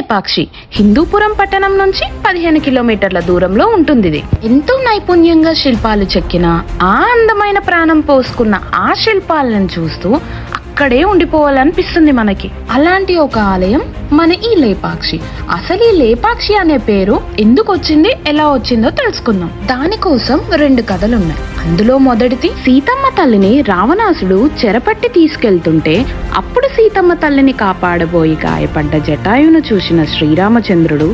లేపాక్షి హిందూపురం పట్టణం నుంచి 15 కిలోమీటర్ల దూరంలో ఉంటుంది. ఇది ఎంతో నైపుణ్యంగా శిల్పాలు చెక్కిన ఆ అందమైన ప్రాణం పోసుకున్న ఆ శిల్పాలను చూస్తూ అక్కడే ఉండిపోవాలనిపిస్తుంది మనకి. అలాంటి ఒక ఆలయం మన ఈ లేపాక్షి. అసలు ఈ లేపాక్షి అనే పేరు ఎందుకు వచ్చింది, ఎలా వచ్చిందో తెలుసుకుందాం. దానికోసం 2 కథలున్నాయి. అందులో మొదటిది, సీతమ్మ తల్లిని రావణాసుడు చెరపట్టి తీసుకెళ్తుంటే అప్పుడు సీతమ్మ తల్లిని కాపాడబోయి గాయపడ్డ జటాయువును చూసిన శ్రీరామచంద్రుడు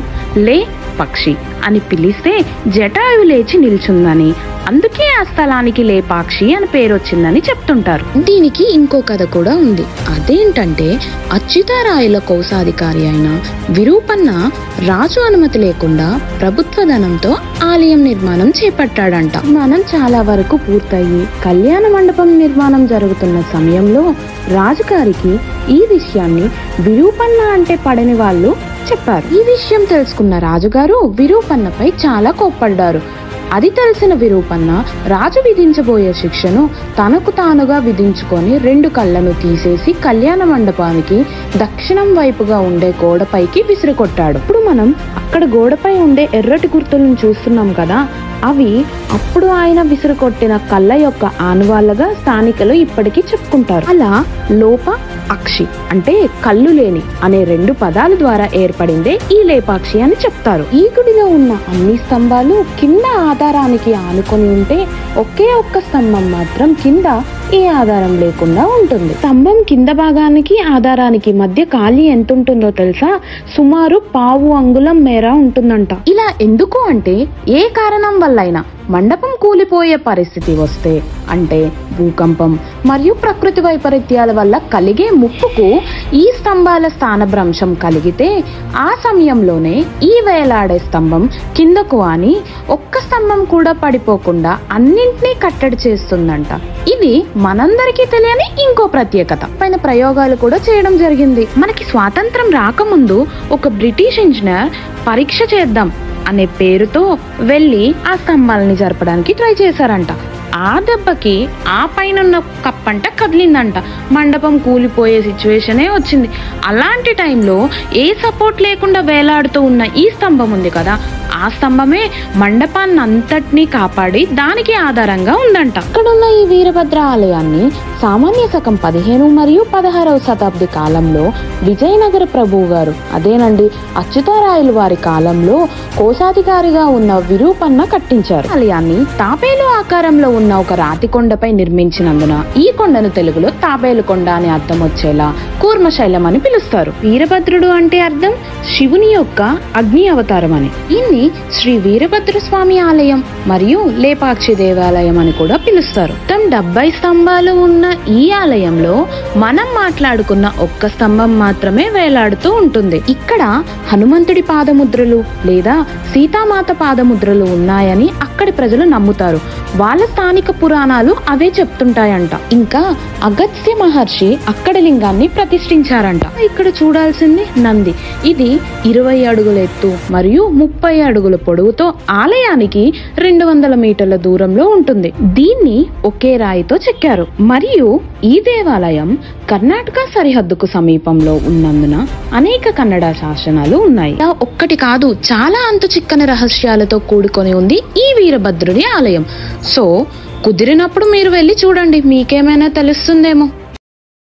లే పక్షి అని పిలిస్తే జటాయు లేచి నిల్చుందని, అందుకే ఆ స్థలానికి లేపాక్షి అని పేరు వచ్చిందని చెప్తుంటారు. దీనికి ఇంకో కథ కూడా ఉంది. అదేంటంటే అచ్యుతారాయుల కోశాధికారి అయిన విరూపన్న రాజు అనుమతి లేకుండా ప్రభుత్వ ధనంతో ఆలయం నిర్మాణం చేపట్టాడంట. నిర్మాణం చాలా వరకు పూర్తయి కళ్యాణ మండపం నిర్మాణం జరుగుతున్న సమయంలో రాజుగారికి ఈ విషయాన్ని విరూపన్న అంటే పడని వాళ్ళు చెప్పారు. ఈ విషయం తెలుసుకున్న రాజుగారు విరూపన్నపై చాలా కోప్పడ్డారు. అది తెలిసిన విరూపన్న రాజు విధించబోయే శిక్షను తనకు తానుగా విధించుకొని 2 కళ్ళను తీసేసి కళ్యాణ మండపానికి దక్షిణం వైపుగా ఉండే గోడపైకి విసిరికొట్టాడు. ఇప్పుడు మనం అక్కడ గోడపై ఉండే ఎర్రటి గుర్తులను చూస్తున్నాం కదా, అవి అప్పుడు ఆయన విసిరికొట్టిన కళ్ళ యొక్క ఆనవాళ్ళగా స్థానికులు ఇప్పటికీ చెప్పుకుంటారు. అలా లోప అక్షి అంటే కళ్ళు లేని అనే 2 పదాల ద్వారా ఏర్పడిందే ఈ లేపాక్షి అని చెప్తారు. ఈ గుడిలో ఉన్న అన్ని స్తంభాలు కింద ఆధారానికి ఆనుకొని ఉంటే ఒకే ఒక్క స్తంభం మాత్రం కింద ఏ ఆధారం లేకుండా ఉంటుంది. స్తంభం కింద భాగానికి ఆధారానికి మధ్య ఖాళీ ఎంత ఉంటుందో తెలుసా? సుమారు 1/2 అంగుళం మేర ఉంటుందంట. ఇలా ఎందుకు అంటే ఏ కారణం వల్లైనా మండపం కూలిపోయే పరిస్థితి వస్తే, అంటే భూకంపం మరియు ప్రకృతి వైపరీత్యాల వల్ల కలిగే ముప్పుకు ఈ స్తంభాల స్థానభ్రంశం కలిగితే ఆ సమయంలోనే ఈ వేలాడే స్తంభం కిందకు అని ఒక్క స్తంభం కూడా పడిపోకుండా అన్నింటినీ కట్టడి చేస్తుందంట. ఇది మనందరికీ తెలియని ఇంకో ప్రత్యేకత. పైన ప్రయోగాలు కూడా చేయడం జరిగింది. మనకి స్వాతంత్రం రాకముందు ఒక బ్రిటిష్ ఇంజనీర్ పరీక్ష చేద్దాం అనే పేరుతో వెళ్ళి ఆ స్తంభాలని జరపడానికి ట్రై చేశారంట. ఆ దెబ్బకి ఆ పైన ఉన్న కప్పంట కదిలిందంట. మండపం కూలిపోయే సిచ్యువేషనే వచ్చింది. అలాంటి టైంలో ఏ సపోర్ట్ లేకుండా వేలాడుతూ ఉన్న ఈ స్తంభం ఉంది కదా, ఆ స్తంభమే మండపాన్ని అంతటినీ కాపాడి దానికి ఆధారంగా ఉందంట. ఇక్కడున్న ఈ వీరభద్ర ఆలయాన్ని సామాన్య శకం 15 మరియు 16వ శతాబ్ది కాలంలో విజయనగర ప్రభువు గారు, అదేనండి అచ్యుతారాయులు వారి కాలంలో కోశాధికారిగా ఉన్న విరూపన్న కట్టించారు. ఆలయాన్ని తాబేలు ఆకారంలో ఉన్న ఒక రాతి కొండపై నిర్మించినందున ఈ కొండను తెలుగులో తాబేలు కొండ అని అర్థం వచ్చేలా కూర్మశైలం అని పిలుస్తారు. వీరభద్రుడు అంటే అర్థం శివుని యొక్క అగ్ని అవతారం అని. దీన్ని శ్రీ వీరభద్ర స్వామి ఆలయం మరియు లేపాక్షి దేవాలయం అని కూడా పిలుస్తారు. మొత్తం 70 స్తంభాలు ఉన్న ఈ ఆలయంలో మనం మాట్లాడుకున్న ఒక్క స్తంభం మాత్రమే వేలాడుతూ ఉంటుంది. ఇక్కడ హనుమంతుడి పాదముద్రలు లేదా సీతామాత పాదముద్రలు ఉన్నాయని అక్కడి ప్రజలు నమ్ముతారు. వాళ్ళ స్థానిక పురాణాలు అవే చెప్తుంటాయంట. ఇంకా అగస్త్య మహర్షి అక్కడ లింగాన్ని ప్రతిష్ఠించారంట. ఇక్కడ చూడాల్సింది నంది. ఇది 20 అడుగుల ఎత్తు మరియు 30 అడుగుల పొడవుతో ఆలయానికి 200 మీటర్ల దూరంలో ఉంటుంది. దీన్ని ఒకే రాయితో చెక్కారు. మరియు ఈ దేవాలయం కర్ణాటక సరిహద్దుకు సమీపంలో ఉన్నందున అనేక కన్నడ శాసనాలు ఉన్నాయి. ఒక్కటి కాదు, చాలా అంతు చిక్కని రహస్యాలతో కూడుకొని ఉంది ఈ వీరభద్రుడి ఆలయం. సో కుదిరినప్పుడు మీరు వెళ్ళి చూడండి, మీకేమైనా తెలుస్తుందేమో.